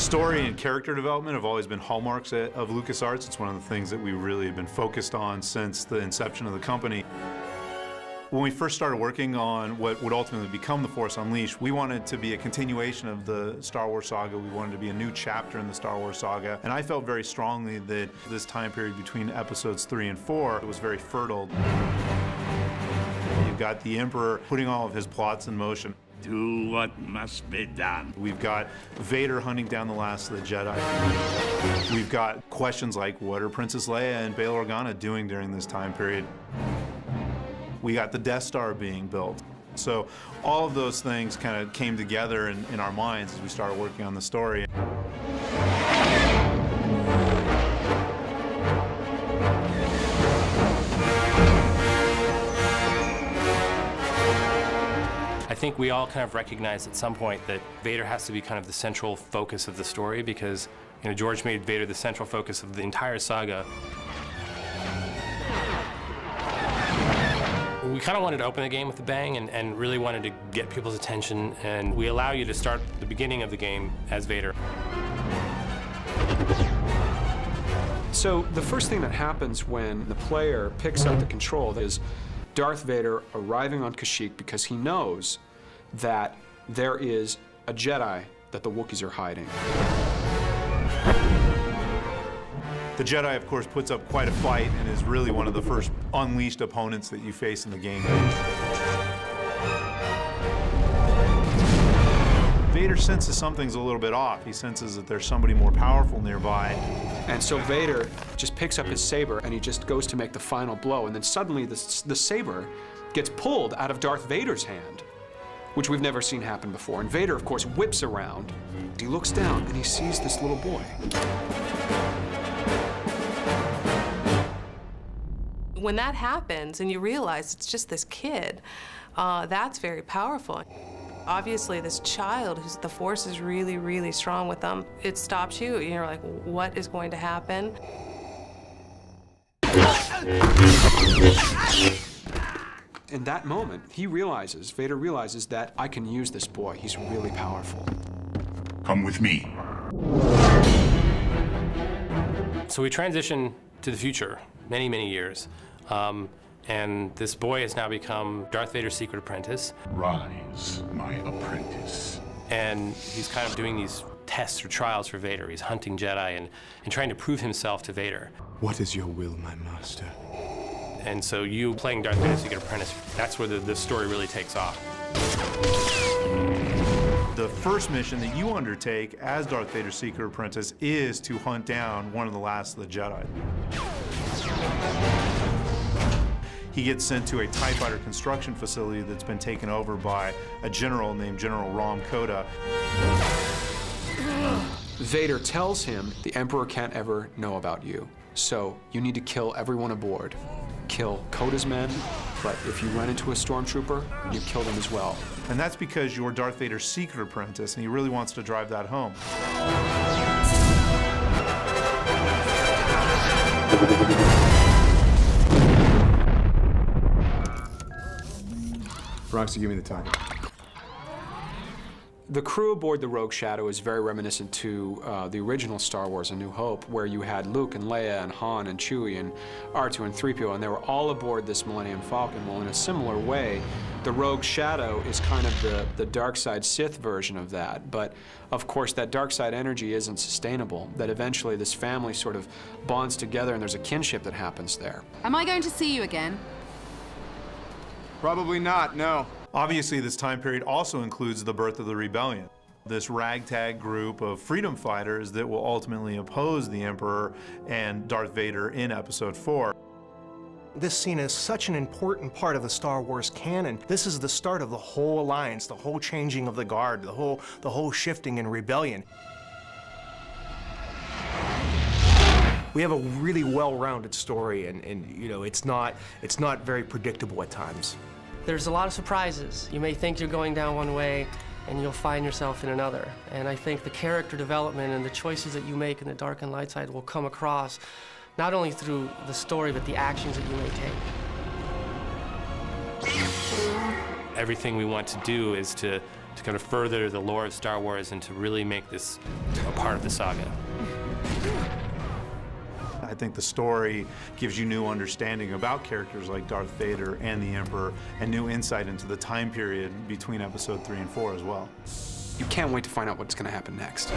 Story and character development have always been hallmarks of LucasArts. It's one of the things that we really have been focused on since the inception of the company. When we first started working on what would ultimately become The Force Unleashed, we wanted to be a continuation of the Star Wars saga. We wanted to be a new chapter in the Star Wars saga. And I felt very strongly that this time period between episodes 3 and 4 was very fertile. You've got the Emperor putting all of his plots in motion. Do what must be done. We've got Vader hunting down the last of the Jedi. We've got questions like, what are Princess Leia and Bail Organa doing during this time period? We got the Death Star being built. So all of those things kind of came together in our minds as we started working on the story. I think we all kind of recognized at some point that Vader has to be kind of the central focus of the story because, you know, George made Vader the central focus of the entire saga. We kind of wanted to open the game with a bang and really wanted to get people's attention, and we allow you to start the beginning of the game as Vader. So the first thing that happens when the player picks up the control is Darth Vader arriving on Kashyyyk because he knows that there is a Jedi that the Wookiees are hiding. The Jedi, of course, puts up quite a fight and is really one of the first unleashed opponents that you face in the game. Vader senses something's a little bit off. He senses that there's somebody more powerful nearby. And so Vader just picks up his saber and he just goes to make the final blow, and then suddenly the saber gets pulled out of Darth Vader's hand, which we've never seen happen before. And Vader, of course, whips around. He looks down and he sees this little boy. When that happens and you realize it's just this kid, that's very powerful. Obviously, this child, who's the Force is really, really strong with them, it stops you. You're like, what is going to happen? In that moment, Vader realizes that I can use this boy. He's really powerful. Come with me. So we transition to the future, many, many years. And this boy has now become Darth Vader's secret apprentice. Rise, my apprentice. And he's kind of doing these tests or trials for Vader. He's hunting Jedi and trying to prove himself to Vader. What is your will, my master? And so you playing Darth Vader's secret apprentice, that's where the story really takes off. The first mission that you undertake as Darth Vader's secret apprentice is to hunt down one of the last of the Jedi. He gets sent to a TIE fighter construction facility that's been taken over by a general named General Rom Koda. Vader tells him the Emperor can't ever know about you, so you need to kill everyone aboard. Kill Koda's men, but if you run into a stormtrooper, you kill them as well. And that's because you're Darth Vader's secret apprentice, and he really wants to drive that home. Roxy, give me the target. The crew aboard the Rogue Shadow is very reminiscent to the original Star Wars: A New Hope, where you had Luke and Leia and Han and Chewie and R2 and 3PO, and they were all aboard this Millennium Falcon. Well, in a similar way, the Rogue Shadow is kind of the dark side Sith version of that. But of course, that dark side energy isn't sustainable, that eventually this family sort of bonds together and there's a kinship that happens there. Am I going to see you again? Probably not, no. Obviously, this time period also includes the birth of the rebellion, this ragtag group of freedom fighters that will ultimately oppose the Emperor and Darth Vader in Episode 4. This scene is such an important part of the Star Wars canon. This is the start of the whole alliance, the whole changing of the guard, the whole shifting in rebellion. We have a really well-rounded story, and you know, it's not very predictable at times. There's a lot of surprises. You may think you're going down one way, and you'll find yourself in another. And I think the character development and the choices that you make in the dark and light side will come across not only through the story, but the actions that you may take. Everything we want to do is to to kind of further the lore of Star Wars and to really make this a part of the saga. I think the story gives you new understanding about characters like Darth Vader and the Emperor, and new insight into the time period between Episode 3 and 4 as well. You can't wait to find out what's going to happen next.